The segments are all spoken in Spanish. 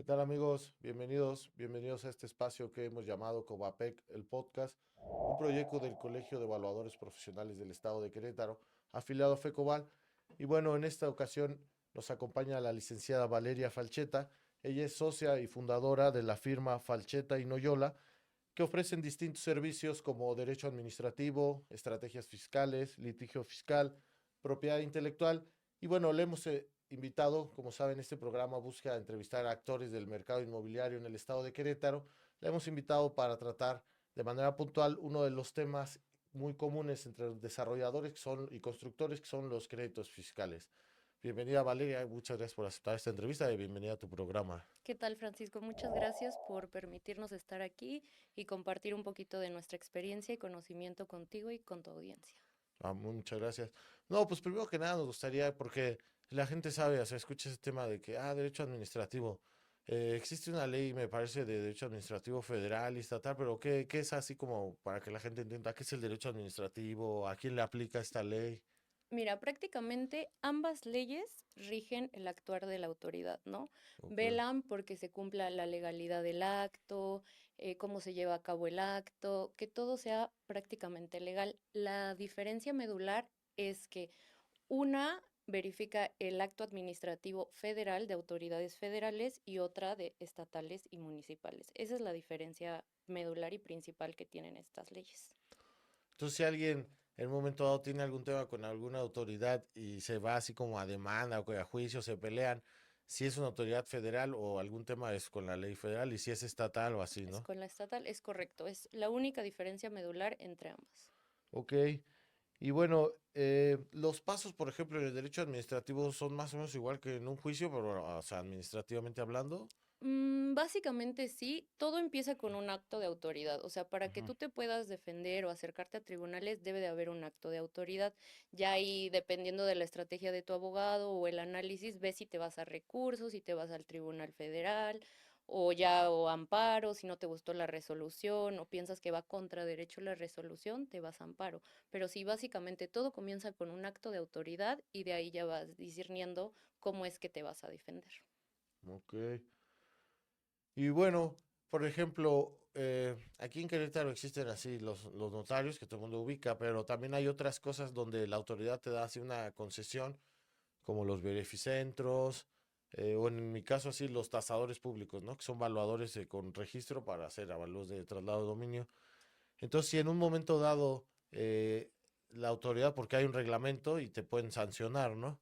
¿Qué tal amigos? Bienvenidos a este espacio que hemos llamado Covapec, el podcast, un proyecto del Colegio de Evaluadores Profesionales del Estado de Querétaro, afiliado a FECOVAL. Y bueno, en esta ocasión nos acompaña la licenciada Valeria Falcheta. Ella es socia y fundadora de la firma Falcheta y Noyola, que ofrecen distintos servicios como derecho administrativo, estrategias fiscales, litigio fiscal, propiedad intelectual. Y bueno, le hemos invitado, como saben, este programa busca entrevistar a actores del mercado inmobiliario en el estado de Querétaro. Le hemos invitado para tratar de manera puntual uno de los temas muy comunes entre los desarrolladores y constructores, que son los créditos fiscales. Bienvenida Valeria, muchas gracias por aceptar esta entrevista y bienvenida a tu programa. ¿Qué tal, Francisco? Muchas gracias por permitirnos estar aquí y compartir un poquito de nuestra experiencia y conocimiento contigo y con tu audiencia. Muchas gracias. No, pues primero que nada nos gustaría, porque la gente sabe, o sea, escucha ese tema de que, derecho administrativo. Existe una ley, me parece, de derecho administrativo federal y estatal, pero ¿qué es así como para que la gente entienda qué es el derecho administrativo? ¿A quién le aplica esta ley? Mira, prácticamente ambas leyes rigen el actuar de la autoridad, ¿no? Ok. Velan porque se cumpla la legalidad del acto, cómo se lleva a cabo el acto, que todo sea prácticamente legal. La diferencia medular es que una verifica el acto administrativo federal de autoridades federales y otra de estatales y municipales. Esa es la diferencia medular y principal que tienen estas leyes. Entonces, si alguien en un momento dado tiene algún tema con alguna autoridad y se va así como a demanda o que a juicio se pelean, si es una autoridad federal o algún tema es con la ley federal y si es estatal o así, Es ¿no? con la estatal, es correcto, es la única diferencia medular entre ambas. Ok. Y bueno, los pasos, por ejemplo, en el derecho administrativo son más o menos igual que en un juicio, pero, o sea, administrativamente hablando. Básicamente sí, todo empieza con un acto de autoridad. O sea, para que Ujú. tú te puedas defender o acercarte a tribunales, debe de haber un acto de autoridad. Ya ahí, dependiendo de la estrategia de tu abogado o el análisis, ves si te vas a recursos, si te vas al Tribunal Federal o amparo, si no te gustó la resolución o piensas que va contra derecho la resolución, te vas a amparo. Pero sí, básicamente todo comienza con un acto de autoridad y de ahí ya vas discerniendo cómo es que te vas a defender. Ok. Y bueno, por ejemplo, aquí en Querétaro existen así los notarios que todo el mundo ubica, pero también hay otras cosas donde la autoridad te da así una concesión, como los beneficentros, o en mi caso así los tasadores públicos, ¿no? Que son valuadores con registro para hacer avalúos de traslado de dominio. Entonces, si en un momento dado la autoridad, porque hay un reglamento y te pueden sancionar, ¿no?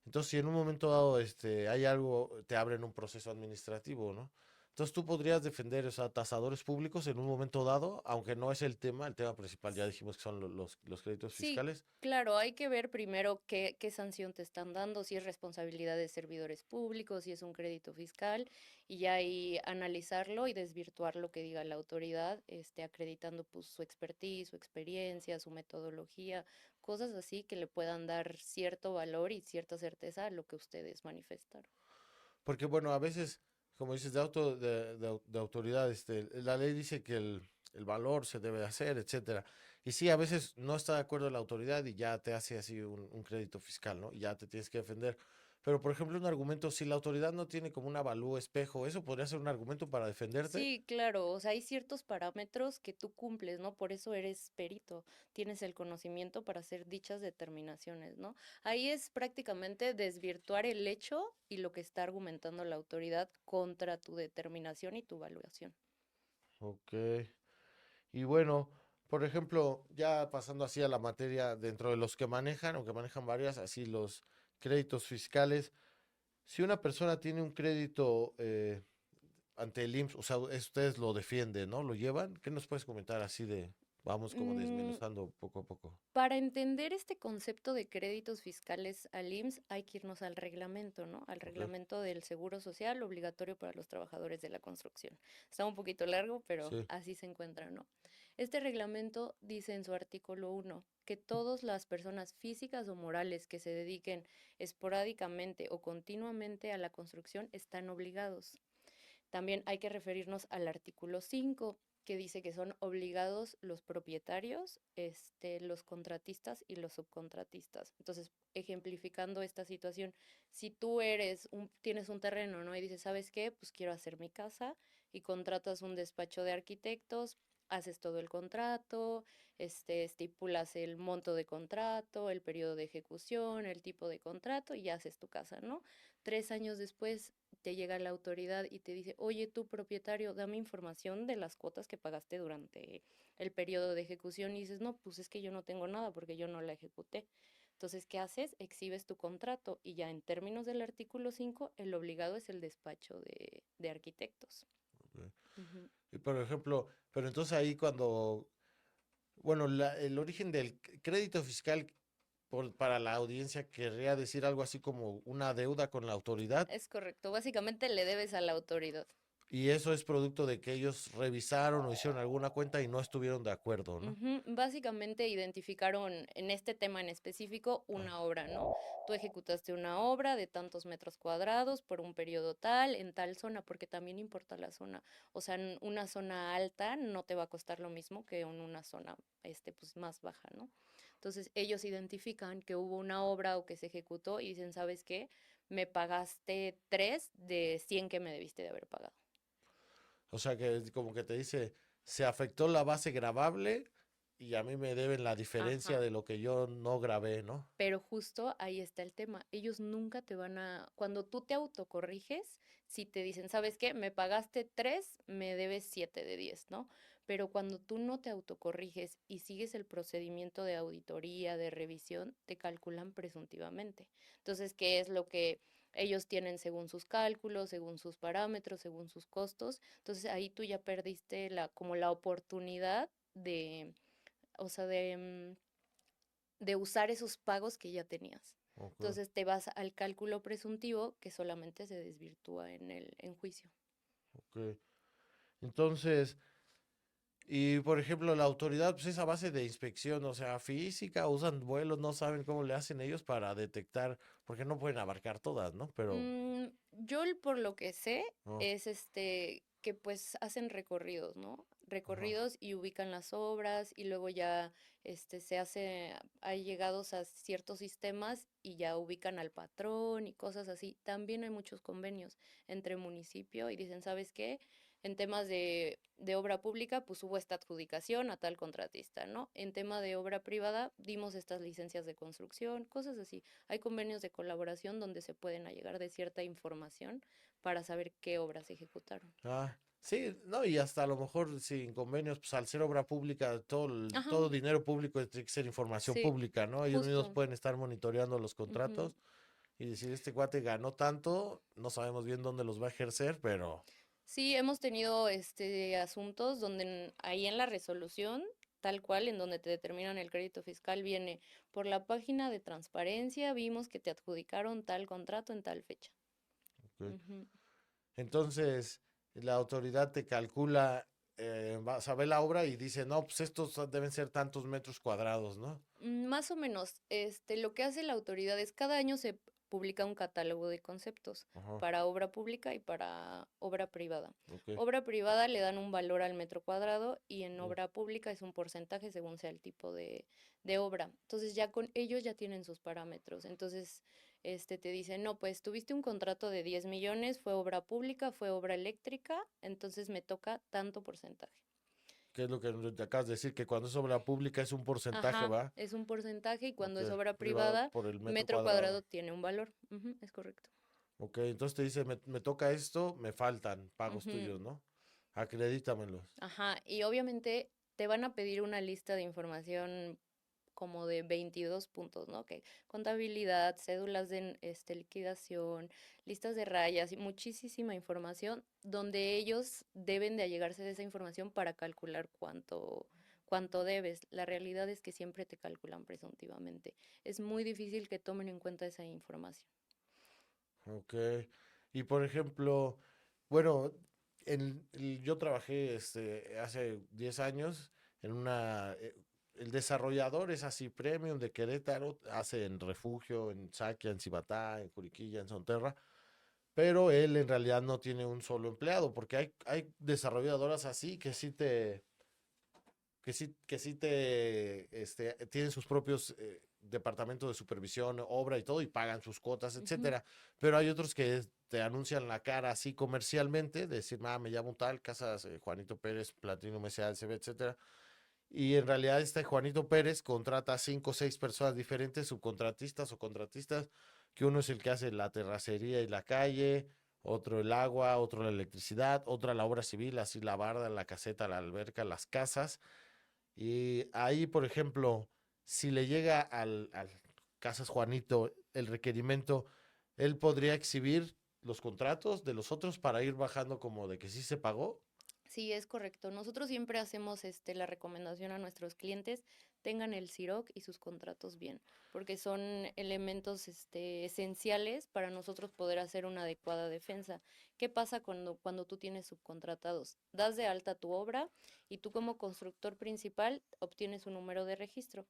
Entonces, si en un momento dado hay algo, te abren un proceso administrativo, ¿no? Entonces, tú podrías defender, o sea, tasadores públicos en un momento dado, aunque no es el tema principal, ya dijimos que son los créditos Sí, fiscales. claro, hay que ver primero qué sanción te están dando, si es responsabilidad de servidores públicos, si es un crédito fiscal, y ya ahí analizarlo y desvirtuar lo que diga la autoridad, acreditando pues su expertise, su experiencia, su metodología, cosas así que le puedan dar cierto valor y cierta certeza a lo que ustedes manifestaron. Porque, bueno, a veces, como dices, de autoridad, la ley dice que el valor se debe hacer, etcétera. Y sí, a veces no está de acuerdo la autoridad y ya te hace así un crédito fiscal, ¿no? Y ya te tienes que defender. Pero, por ejemplo, un argumento, si la autoridad no tiene como un avalúo espejo, ¿eso podría ser un argumento para defenderte? Sí, claro, o sea, hay ciertos parámetros que tú cumples, ¿no? Por eso eres perito, tienes el conocimiento para hacer dichas determinaciones, ¿no? Ahí es prácticamente desvirtuar el hecho y lo que está argumentando la autoridad contra tu determinación y tu evaluación. Ok. Y bueno, por ejemplo, ya pasando así a la materia dentro de los que manejan, o que manejan varias, así los créditos fiscales. Si una persona tiene un crédito ante el IMSS, o sea, ustedes lo defienden, ¿no? ¿Lo llevan? ¿Qué nos puedes comentar así de, vamos como Mm, desmenuzando poco a poco? Para entender este concepto de créditos fiscales al IMSS hay que irnos al reglamento, ¿no? Al Ok, reglamento del Seguro Social obligatorio para los trabajadores de la construcción. Está un poquito largo, pero sí, así se encuentra, ¿no? Este reglamento dice en su artículo 1 que todas las personas físicas o morales que se dediquen esporádicamente o continuamente a la construcción están obligados. También hay que referirnos al artículo 5 que dice que son obligados los propietarios, los contratistas y los subcontratistas. Entonces, ejemplificando esta situación. Si tú tienes un terreno, ¿no? Y dices, ¿sabes qué? Pues quiero hacer mi casa y contratas un despacho de arquitectos, haces todo el contrato, estipulas el monto de contrato, el periodo de ejecución, el tipo de contrato y ya haces tu casa, ¿no? 3 años después te llega la autoridad y te dice, oye, tú propietario, dame información de las cuotas que pagaste durante el periodo de ejecución y dices, no, pues es que yo no tengo nada porque yo no la ejecuté. Entonces, ¿qué haces? Exhibes tu contrato y ya en términos del artículo 5 el obligado es el despacho de arquitectos. Ok. Ujú. Y por ejemplo, pero entonces ahí cuando, bueno, el origen del crédito fiscal para la audiencia querría decir algo así como una deuda con la autoridad. Es correcto. Básicamente le debes a la autoridad. Y eso es producto de que ellos revisaron o hicieron alguna cuenta y no estuvieron de acuerdo, ¿no? Ujú. Básicamente identificaron en este tema en específico Ah, una obra, ¿no? Tú ejecutaste una obra de tantos metros cuadrados por un periodo tal, en tal zona, porque también importa la zona. O sea, en una zona alta no te va a costar lo mismo que en una zona, pues más baja, ¿no? Entonces ellos identifican que hubo una obra o que se ejecutó y dicen, ¿sabes qué? Me pagaste 3 de 100 que me debiste de haber pagado. o sea que como que te dice, se afectó la base gravable y a mí me deben la diferencia Ajá. de lo que yo no grabé, ¿no? Pero justo ahí está el tema. Ellos nunca te van a, cuando tú te autocorriges, si te dicen, ¿sabes qué? Me pagaste 3, me debes 7 de 10, ¿no? Pero cuando tú no te autocorriges y sigues el procedimiento de auditoría, de revisión, te calculan presuntivamente. Entonces, ¿qué es lo que ellos tienen según sus cálculos, según sus parámetros, según sus costos? Entonces, ahí tú ya perdiste como la oportunidad de, o sea, de usar esos pagos que ya tenías. Ok, Entonces te vas al cálculo presuntivo que solamente se desvirtúa en juicio. ok. Entonces, y por ejemplo, la autoridad, pues es a base de inspección, o sea, física, usan vuelos, no saben cómo le hacen ellos para detectar, porque no pueden abarcar todas, ¿no? Pero, Yo por lo que sé no, es que pues hacen recorridos, ¿no? ajá. Recorridos y ubican las obras y luego ya hay llegados a ciertos sistemas y ya ubican al patrón y cosas así. También hay muchos convenios entre municipio y dicen, ¿sabes qué? En temas de obra pública, pues hubo esta adjudicación a tal contratista, ¿no? En tema de obra privada, dimos estas licencias de construcción, cosas así. Hay convenios de colaboración donde se pueden allegar de cierta información para saber qué obras se ejecutaron. Ah, sí, no, y hasta a lo mejor sin convenios, pues al ser obra pública, Ajá, todo dinero público tiene que ser información sí, pública, ¿no? Ellos mismos justo. pueden estar monitoreando los Ujú. contratos y decir, este cuate ganó tanto, no sabemos bien dónde los va a ejercer, pero, Sí, hemos tenido asuntos donde ahí en la resolución, tal cual, en donde te determinan el crédito fiscal, viene por la página de transparencia, vimos que te adjudicaron tal contrato en tal fecha. ok. Ujú. Entonces, la autoridad te calcula, sabe la obra y dice, no, pues estos deben ser tantos metros cuadrados, ¿no? Más o menos, lo que hace la autoridad es cada año se publica un catálogo de conceptos Ajá, para obra pública y para obra privada. ok. Obra privada le dan un valor al metro cuadrado y en Mm. obra pública es un porcentaje según sea el tipo de obra. Entonces ya con ellos ya tienen sus parámetros. Entonces, te dicen, no, pues tuviste un contrato de 10 millones, fue obra pública, fue obra eléctrica, entonces me toca tanto porcentaje. ¿Qué es lo que te acabas de decir? Que cuando es obra pública es un porcentaje, Ajá, ¿va? es un porcentaje y Ok, cuando es obra privado privada, por el metro metro cuadrado. cuadrado tiene un valor. Ujú, es correcto. Ok, entonces te dice, me toca esto, me faltan pagos tuyos, Ujú. ¿no? Acredítamelos. Ajá, y obviamente te van a pedir una lista de información como de 22 puntos, ¿no? Que contabilidad, cédulas de liquidación, listas de rayas y muchísima información donde ellos deben de allegarse de esa información para calcular cuánto debes. La realidad es que siempre te calculan presuntivamente. Es muy difícil que tomen en cuenta esa información. Ok. Y por ejemplo, bueno, yo trabajé hace 10 años en el desarrollador es así, Premium de Querétaro, hace en Refugio, en Saquia, en Cibatá, en Juriquilla, en Sonterra, pero él en realidad no tiene un solo empleado, porque hay desarrolladoras así que sí te, tienen sus propios departamento de supervisión, obra y todo, y pagan sus cuotas, Ujú. etcétera. Pero hay otros que te anuncian la cara así comercialmente, de decir, me llamo tal, Casas Juanito Pérez, Platinum S.A.L.C.B., etcétera. Y en realidad este Juanito Pérez contrata a 5 o 6 personas diferentes, subcontratistas o contratistas, que uno es el que hace la terracería y la calle, otro el agua, otro la electricidad, otra la obra civil, así la barda, la caseta, la alberca, las casas. Y ahí, por ejemplo, si le llega al Casas Juanito el requerimiento, él podría exhibir los contratos de los otros para ir bajando como de que sí se pagó. Sí, es correcto. Nosotros siempre hacemos la recomendación a nuestros clientes, tengan el CIROC y sus contratos bien, porque son elementos esenciales para nosotros poder hacer una adecuada defensa. ¿Qué pasa cuando tú tienes subcontratados? Das de alta tu obra y tú como constructor principal obtienes un número de registro.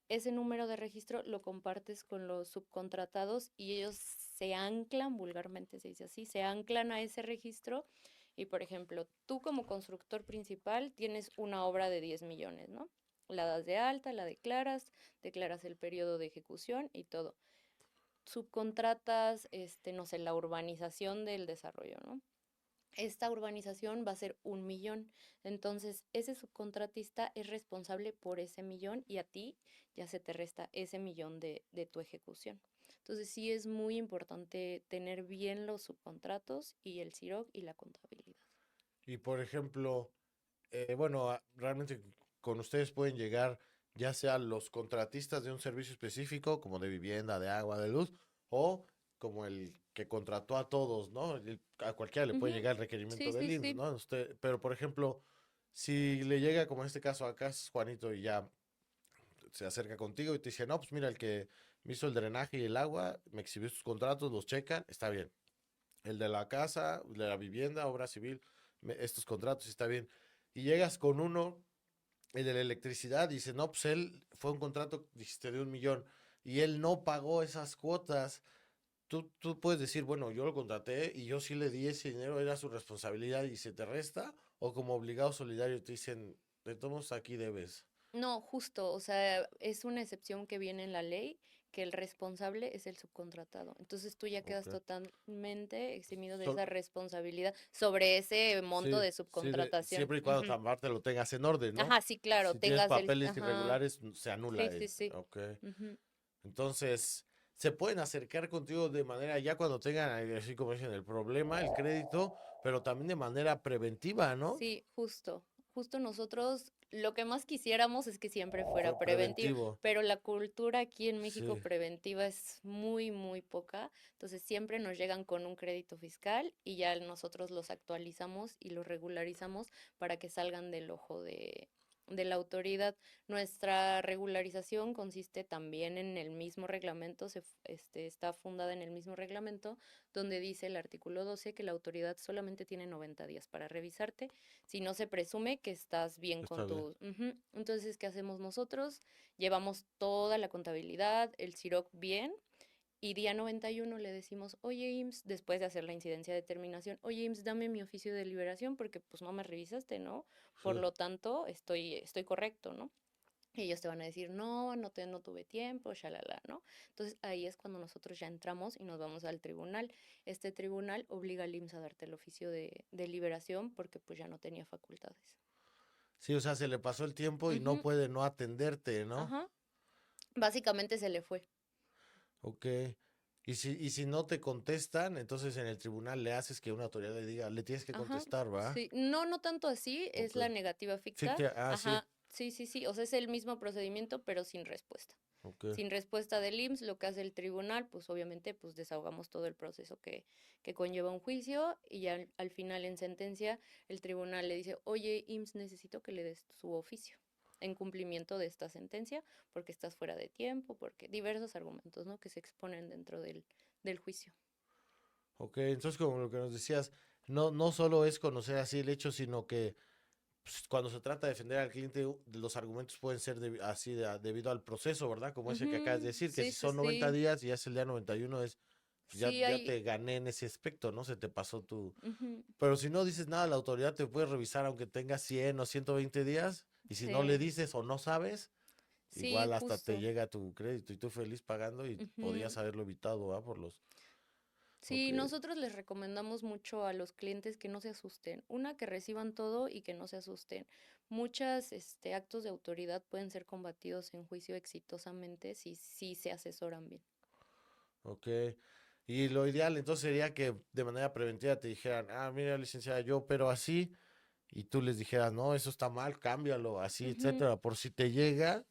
Ese número de registro lo compartes con los subcontratados y ellos se anclan, vulgarmente se dice así, se anclan a ese registro y, por ejemplo, tú como constructor principal tienes una obra de 10 millones, ¿no? La das de alta, la declaras, declaras el periodo de ejecución y todo. Subcontratas, no sé, la urbanización del desarrollo, ¿no? Esta urbanización va a ser 1 millón. Entonces, ese subcontratista es responsable por ese millón y a ti ya se te resta ese millón de tu ejecución. Entonces, sí es muy importante tener bien los subcontratos y el CIROC y la contabilidad. Y por ejemplo, bueno, realmente con ustedes pueden llegar ya sea los contratistas de un servicio específico, como de vivienda, de agua, de luz, o como el que contrató a todos, ¿no? A cualquiera le puede Ujú. llegar el requerimiento Sí, del sí, IMSS, sí. ¿no? Pero por ejemplo, si le llega, como en este caso acá es Juanito, y ya se acerca contigo y te dice, no, pues mira, el que me hizo el drenaje y el agua, me exhibió sus contratos, los checan, está bien. El de la casa, de la vivienda, obra civil, estos contratos, está bien. Y llegas con uno, el de la electricidad, dice, no, pues él fue un contrato, dijiste, de 1 millón, y él no pagó esas cuotas. Tú puedes decir, bueno, yo lo contraté y yo sí le di ese dinero, era su responsabilidad y se te resta, o como obligado solidario te dicen, de todos aquí debes. No, justo, o sea, es una excepción que viene en la ley que el responsable es el subcontratado. Entonces tú ya Ok. quedas totalmente eximido de Sol- esa responsabilidad sobre ese monto sí, de sí, subcontratación. siempre y cuando Ujú. aparte lo tengas en orden, ¿no? Ajá, sí, claro, Si tienes tengas el... papeles Ajá, irregulares, se anula. sí, sí, sí. Ok. Ujú. Entonces, se pueden acercar contigo de manera ya cuando tengan, así como dicen, el problema, el crédito, pero también de manera preventiva, ¿no? Sí, justo. Justo nosotros lo que más quisiéramos es que siempre fuera Fue preventivo, preventivo. pero la cultura aquí en México Sí, preventiva es muy, muy poca. Entonces siempre nos llegan con un crédito fiscal y ya nosotros los actualizamos y los regularizamos para que salgan del ojo de la autoridad. Nuestra regularización consiste también en el mismo reglamento, está fundada en el mismo reglamento donde dice el artículo 12 que la autoridad solamente tiene 90 días para revisarte, si no se presume que estás bien con está bien. tu... Ujú. Entonces, ¿qué hacemos nosotros? Llevamos toda la contabilidad, el CIROC bien, y día 91 le decimos, oye IMSS, después de hacer la incidencia de terminación, oye IMSS, dame mi oficio de liberación porque pues no me revisaste, ¿no? Por Sí. lo tanto, estoy correcto, ¿no? Y ellos te van a decir, no, no tuve tiempo, shalala, ¿no? Entonces ahí es cuando nosotros ya entramos y nos vamos al tribunal. Este tribunal obliga al IMSS a darte el oficio de liberación porque pues ya no tenía facultades. Sí, o sea, se le pasó el tiempo y no Ujú. puede no atenderte, ¿no? Ajá. Básicamente se le fue. Ok. Y si no te contestan, entonces en el tribunal le haces que una autoridad le diga, le tienes que Ajá. contestar, ¿va? Sí. No, no tanto así, es Ok. la negativa ficta. Sí. Ajá. Sí, sí, sí. O sea, es el mismo procedimiento, pero sin respuesta. Ok. Sin respuesta del IMSS, lo que hace el tribunal, pues obviamente pues desahogamos todo el proceso que conlleva un juicio y ya al final en sentencia el tribunal le dice, oye IMSS, necesito que le des su oficio en cumplimiento de esta sentencia porque estás fuera de tiempo, porque diversos argumentos, ¿no? Que se exponen dentro del juicio. Ok, entonces como lo que nos decías, no solo es conocer así el hecho, sino que pues, cuando se trata de defender al cliente, los argumentos pueden ser debido al proceso, ¿verdad? Como ese que acabas de Ujú. decir, que Sí, si sí, son 90 sí. días y ya es el día 91, pues ya, Sí, ya hay... te gané en ese aspecto, ¿no? Se te pasó tu... Ujú. Pero si no dices nada, la autoridad te puede revisar aunque tengas 100 o 120 días, y si no le Sí. dices o no sabes, Sí, igual hasta te justo. llega tu crédito y tú feliz pagando y Ujú. podías haberlo evitado, ¿ah? Por los... Ok, Sí, nosotros les recomendamos mucho a los clientes que no se asusten. Una, que reciban todo y que no se asusten. Muchos actos de autoridad pueden ser combatidos en juicio exitosamente si se asesoran bien. ok. Y lo ideal entonces sería que de manera preventiva te dijeran, ah, mira, licenciada, yo, pero así, y tú les dijeras, no, eso está mal, cámbialo, así, Ujú. etcétera, por si te llega,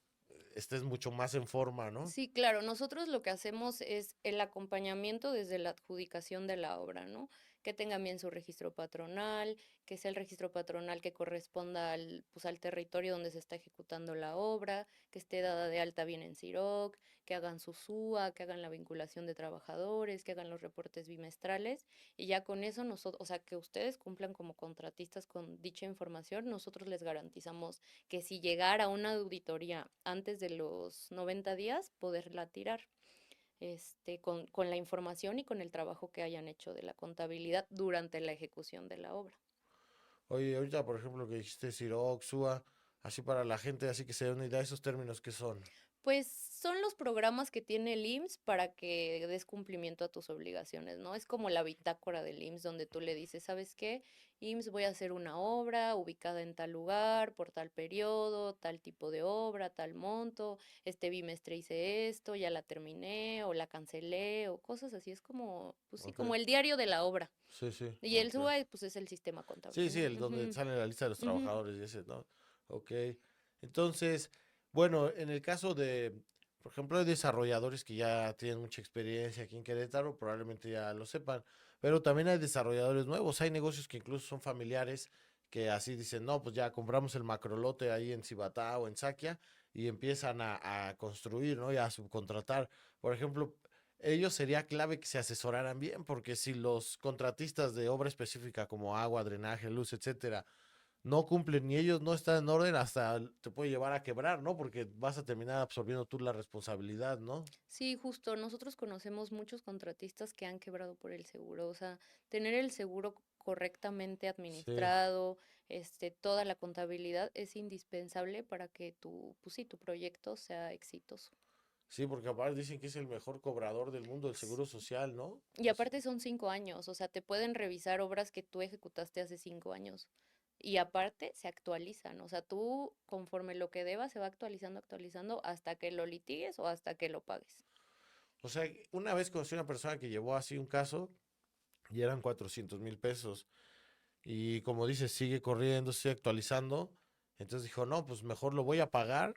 estés mucho más en forma, ¿no? Sí, claro, nosotros lo que hacemos es el acompañamiento desde la adjudicación de la obra, ¿no? Que tengan bien su registro patronal, que sea el registro patronal que corresponda al territorio donde se está ejecutando la obra, que esté dada de alta bien en CIROC, que hagan su SUA, que hagan la vinculación de trabajadores, que hagan los reportes bimestrales, y ya con eso nosotros, o sea, que ustedes cumplan como contratistas con dicha información, nosotros les garantizamos que si llegara una auditoría antes de los 90 días, poderla tirar, con la información y con el trabajo que hayan hecho de la contabilidad durante la ejecución de la obra. Oye, ahorita, por ejemplo, que dijiste Ciroc, SUA, así para la gente, así que se dé una idea, esos términos que son. Pues son los programas que tiene el IMSS para que des cumplimiento a tus obligaciones, ¿no? Es como la bitácora del IMSS donde tú le dices, ¿sabes qué? IMSS, voy a hacer una obra ubicada en tal lugar, por tal periodo, tal tipo de obra, tal monto, este bimestre hice esto, ya la terminé o la cancelé o cosas así. Es como, pues sí, Ok, como el diario de la obra. sí, sí, Y el ok. SUA, pues es el sistema contable, Sí, sí, ¿no? el donde Ujú, sale la lista de los ujú. trabajadores y ese, ¿no? Ok. Entonces, bueno, en el caso de, por ejemplo, hay desarrolladores que ya tienen mucha experiencia aquí en Querétaro, probablemente ya lo sepan, pero también hay desarrolladores nuevos, hay negocios que incluso son familiares que así dicen, no, pues ya compramos el macrolote ahí en Cibatá o en Saquia y empiezan a construir, ¿no? Y a subcontratar. Por ejemplo, ellos sería clave que se asesoraran bien, porque si los contratistas de obra específica como agua, drenaje, luz, etcétera, no cumplen ni ellos no están en orden, hasta te puede llevar a quebrar, ¿no? Porque vas a terminar absorbiendo tú la responsabilidad, ¿no? Sí, justo, nosotros conocemos muchos contratistas que han quebrado por el seguro, o sea, tener el seguro correctamente Sí, administrado, toda la contabilidad es indispensable para que pues sí, tu proyecto sea exitoso. sí, porque aparte dicen que es el mejor cobrador del mundo del S- seguro social, ¿no? Y aparte son 5 años, o sea, te pueden revisar obras que tú ejecutaste hace 5 años. Y aparte se actualizan, o sea, tú conforme lo que debas se va actualizando, actualizando hasta que lo litigues o hasta que lo pagues. O sea, una vez conocí a una persona que llevó así un caso y eran 400,000 pesos. Y como dices, sigue corriendo, sigue actualizando. Entonces dijo, no, pues mejor lo voy a pagar.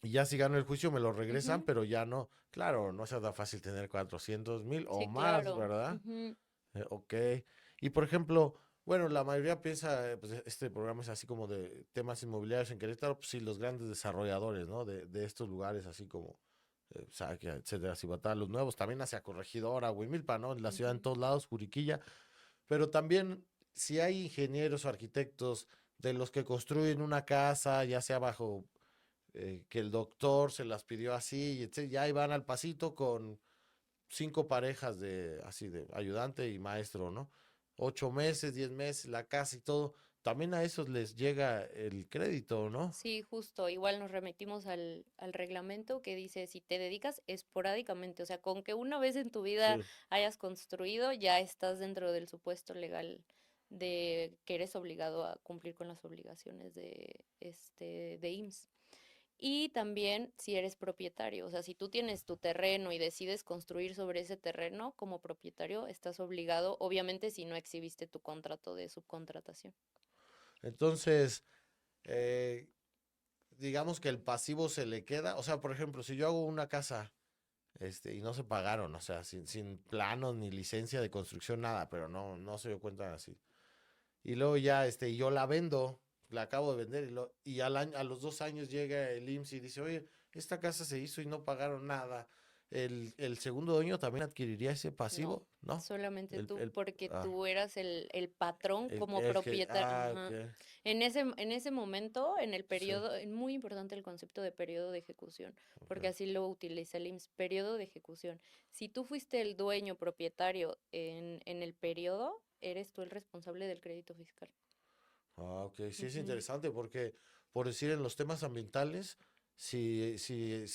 Y ya si gano el juicio me lo regresan, Ujú. pero ya no. Claro, no es tan fácil tener 400,000 o Sí, más, claro. ¿verdad? Ujú. Ok. Y por ejemplo, bueno, la mayoría piensa, pues este programa es así como de temas inmobiliarios en Querétaro, pues sí, los grandes desarrolladores, ¿no? De estos lugares, así como Saquia, etcétera, Cibatá, los nuevos, también hacia Corregidora, Huimilpa, ¿no? En la ciudad en Ujú. todos lados, Juriquilla. Pero también, si hay ingenieros o arquitectos de los que construyen una casa, ya sea bajo que el doctor se las pidió así, y ya ahí van al pasito con 5 parejas de así de ayudante y maestro, ¿no? 8 meses, 10 meses, la casa y todo. También a esos les llega el crédito, ¿no? Sí, justo. Igual nos remitimos al reglamento que dice si te dedicas esporádicamente, o sea, con que una vez en tu vida Sí. hayas construido, ya estás dentro del supuesto legal de que eres obligado a cumplir con las obligaciones de IMSS. Y también si eres propietario, o sea, si tú tienes tu terreno y decides construir sobre ese terreno como propietario, estás obligado, obviamente si no exhibiste tu contrato de subcontratación. Entonces, eh, digamos que el pasivo se le queda. O sea, por ejemplo, si yo hago una casa y no se pagaron, o sea, sin planos ni licencia de construcción, nada, pero no se dio cuenta así. Y luego ya, yo la vendo, la acabo de vender y al año, a los 2 años llega el IMSS y dice, oye, esta casa se hizo y no pagaron nada. El segundo dueño también adquiriría ese No, pasivo, ¿no? solamente El, tú, el, porque ah, tú eras el patrón como el que, propietario. ok, Ajá. En ese momento, en el sí, periodo, es muy importante el concepto de periodo de ejecución, ok. porque así lo utiliza el IMSS, periodo de ejecución. Si tú fuiste el dueño propietario en el periodo, eres tú el responsable del crédito fiscal. Ah, ok, sí es Ujú. interesante porque, por decir, en los temas ambientales, si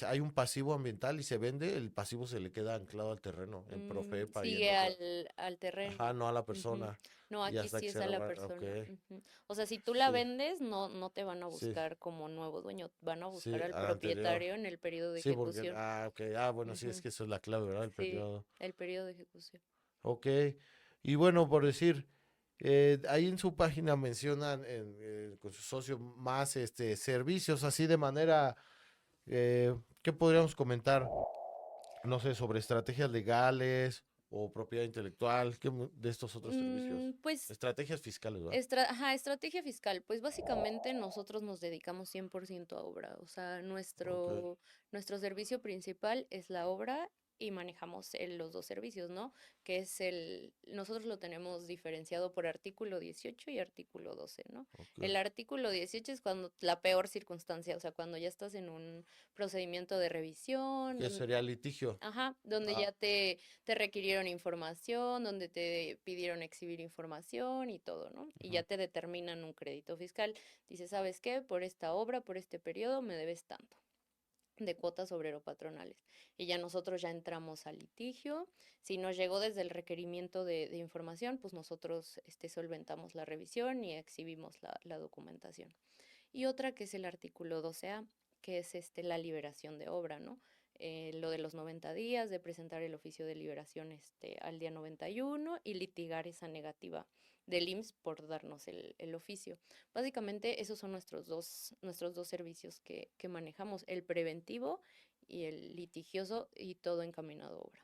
hay un pasivo ambiental y se vende, el pasivo se le queda anclado al terreno, en Profepa y en Sigue otras. al terreno. Ajá, no a la Ujú. persona. No, Y aquí hasta sí que es se a la ok, persona. Ujú. O sea, si tú la sí, vendes, no te van a sí, buscar como nuevo dueño, van a buscar sí, al al anterior. propietario en el periodo de Sí, porque, ejecución. ok, bueno, sí, es Ujú. que eso es la clave, ¿verdad? El Sí, periodo. el periodo de ejecución. Ok, y bueno, por decir, ahí en su página mencionan con su socio más servicios, así de manera, ¿qué podríamos comentar? No sé, sobre estrategias legales o propiedad intelectual, de estos otros servicios. Pues Estrategias fiscales, ¿verdad? estrategia fiscal, pues básicamente nosotros nos dedicamos 100% a obra, o sea, Ok, nuestro servicio principal es la obra y manejamos los dos servicios, ¿no? Que es nosotros lo tenemos diferenciado por artículo 18 y artículo 12, ¿no? ok. El artículo 18 es cuando la peor circunstancia, o sea, cuando ya estás en un procedimiento de revisión, ¿Qué sería litigio? ajá, donde Ah, ya te requirieron información, donde te pidieron exhibir información y todo, ¿no? Y ujú, ya te determinan un crédito fiscal. Dice, ¿sabes qué? Por esta obra, por este periodo, me debes tanto de cuotas obrero-patronales. Y ya nosotros ya entramos al litigio. Si nos llegó desde el requerimiento de información, pues nosotros solventamos la revisión y exhibimos la documentación. Y otra que es el artículo 12A, que es la liberación de obra, ¿no? Lo de los 90 días, de presentar el oficio de liberación al día 91 y litigar esa negativa del IMSS por darnos el oficio. Básicamente esos son nuestros dos servicios que manejamos, el preventivo y el litigioso y todo encaminado a obra.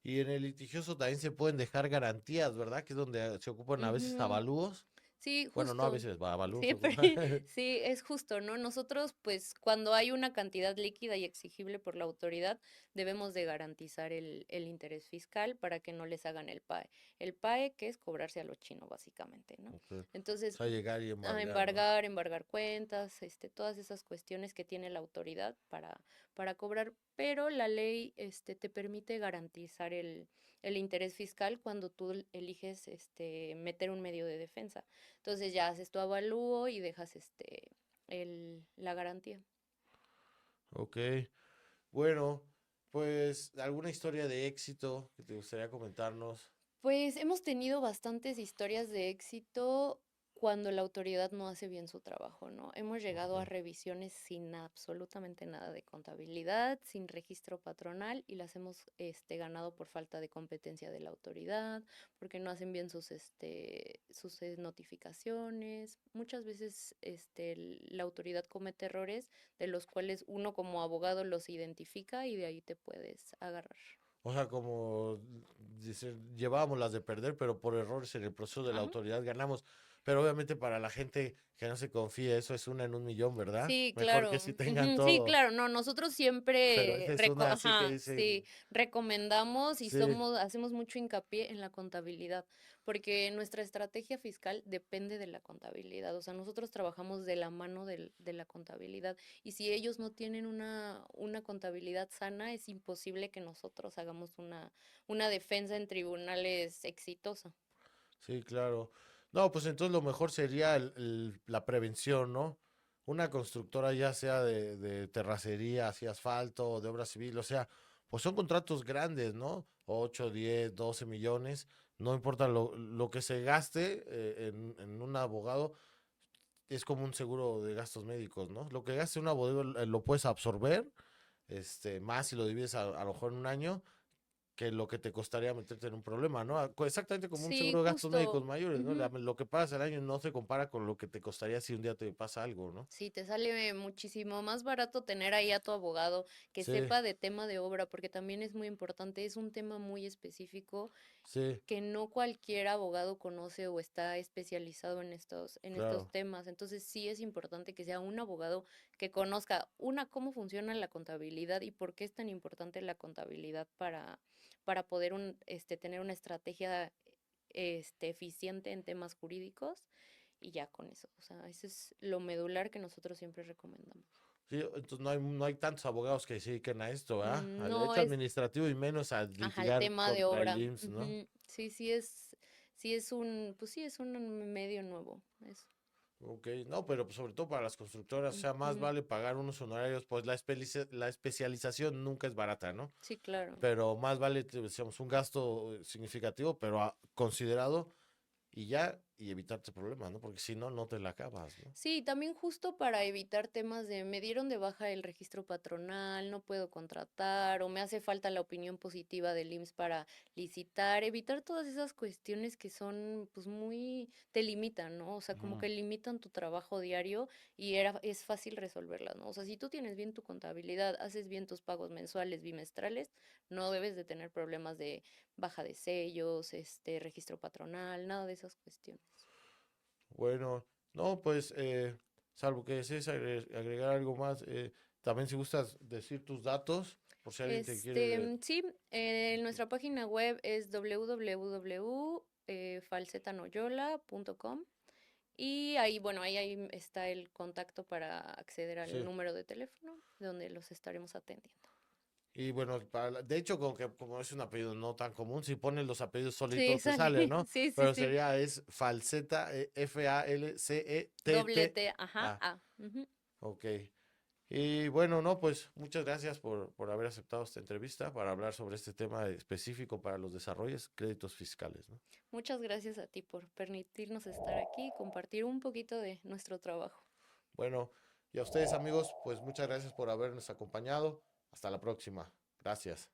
y en el litigioso también se pueden dejar garantías, ¿verdad? Que es donde se ocupan a veces Ujú. avalúos. Sí, Bueno, no a justo. veces, avalúos se Siempre, ocupan. sí, es justo, ¿no? Nosotros, pues, cuando hay una cantidad líquida y exigible por la autoridad, debemos de garantizar el interés fiscal para que no les hagan el PAE. El PAE, que es cobrarse a lo chino, básicamente, ¿no? Ok. O Entonces, sea, llegar y a embargar, ¿no? embargar cuentas, todas esas cuestiones que tiene la autoridad para cobrar, pero la ley, te permite garantizar el interés fiscal cuando tú eliges, meter un medio de defensa. Entonces ya haces tu avalúo y dejas la garantía. Ok. Bueno, pues alguna historia de éxito que te gustaría comentarnos. Pues hemos tenido bastantes historias de éxito cuando la autoridad no hace bien su trabajo, ¿no? Hemos llegado a Ok. revisiones sin absolutamente nada de contabilidad, sin registro patronal y las hemos ganado por falta de competencia de la autoridad, porque no hacen bien sus notificaciones. Muchas veces la autoridad comete errores de los cuales uno como abogado los identifica y de ahí te puedes agarrar. O sea, como llevábamos las de perder, pero por errores en el proceso de la Ajá. autoridad ganamos. Pero obviamente para la gente que no se confía, eso es una en un millón, ¿verdad? Sí, Mejor que claro. si tengan Ujú, sí, todo. claro. No, nosotros Pero siempre esa es una así que sí, dicen, recomendamos y sí, hacemos mucho hincapié en la contabilidad, porque nuestra estrategia fiscal depende de la contabilidad. O sea, nosotros trabajamos de la mano de la contabilidad. Y si ellos no tienen una contabilidad sana, es imposible que nosotros hagamos una defensa en tribunales exitosa. sí, claro. No, pues entonces lo mejor sería la prevención, ¿no? Una constructora ya sea de terracería, así asfalto, o de obra civil, o sea, pues son contratos grandes, ¿no? 8, 10, 12 millones, no importa lo que se gaste en un abogado, es como un seguro de gastos médicos, ¿no? Lo que gaste un abogado lo puedes absorber, más si lo divides a lo mejor en un año, que lo que te costaría meterte en un problema, ¿no? Exactamente como un Sí, seguro de gastos médicos justo. mayores, ¿no? Ujú. Lo que pagas al año no se compara con lo que te costaría si un día te pasa algo, ¿no? Sí, te sale muchísimo más barato tener ahí a tu abogado que Sí, sepa de tema de obra, porque también es muy importante, es un tema muy específico sí, que no cualquier abogado conoce o está especializado en estos claro. temas. Entonces sí es importante que sea un abogado que conozca, cómo funciona la contabilidad y por qué es tan importante la contabilidad para poder tener una estrategia eficiente en temas jurídicos y ya con eso. O sea, eso es lo medular que nosotros siempre recomendamos. Sí, entonces no hay tantos abogados que se dediquen a esto, ¿verdad? Al No derecho es, administrativo y menos a ajá, el litigar tema de contra el obra. IMSS, ¿no? Ujú. Sí, sí es un medio nuevo, eso. Ok, no, pero pues, sobre todo para las constructoras, o sea, más Ujú. vale pagar unos honorarios, pues la especialización nunca es barata, ¿no? Sí, claro. Pero más vale, decíamos, un gasto significativo, pero considerado y ya, y evitarte problemas, ¿no? Porque si no, no te la acabas, ¿no? Sí, también justo para evitar temas de me dieron de baja el registro patronal, no puedo contratar o me hace falta la opinión positiva del IMSS para licitar, evitar todas esas cuestiones que son pues muy, te limitan, ¿no? O sea, como Ujú. que limitan tu trabajo diario y es fácil resolverlas, ¿no? O sea, si tú tienes bien tu contabilidad, haces bien tus pagos mensuales, bimestrales, no debes de tener problemas de baja de sellos, registro patronal, nada de esas cuestiones. Bueno, no, pues, salvo que desees agregar algo más, también si gustas decir tus datos, por si alguien te quiere... Sí, nuestra página web es www.falsetanoyola.com y ahí, bueno, ahí está el contacto para acceder al Sí. número de teléfono donde los estaremos atendiendo. Y bueno, de hecho, como es un apellido no tan común, si pones los apellidos Sí, solito te sale, sale, ¿no? sí, sí, Pero sí. es Falseta, Doble Falcett. T, ajá, Ah, A. Ujú. ok. Y bueno, no, pues muchas gracias por haber aceptado esta entrevista para hablar sobre este tema específico para los desarrollos, créditos fiscales, ¿no? Muchas gracias a ti por permitirnos estar aquí y compartir un poquito de nuestro trabajo. Bueno, y a ustedes amigos, pues muchas gracias por habernos acompañado. Hasta la próxima. Gracias.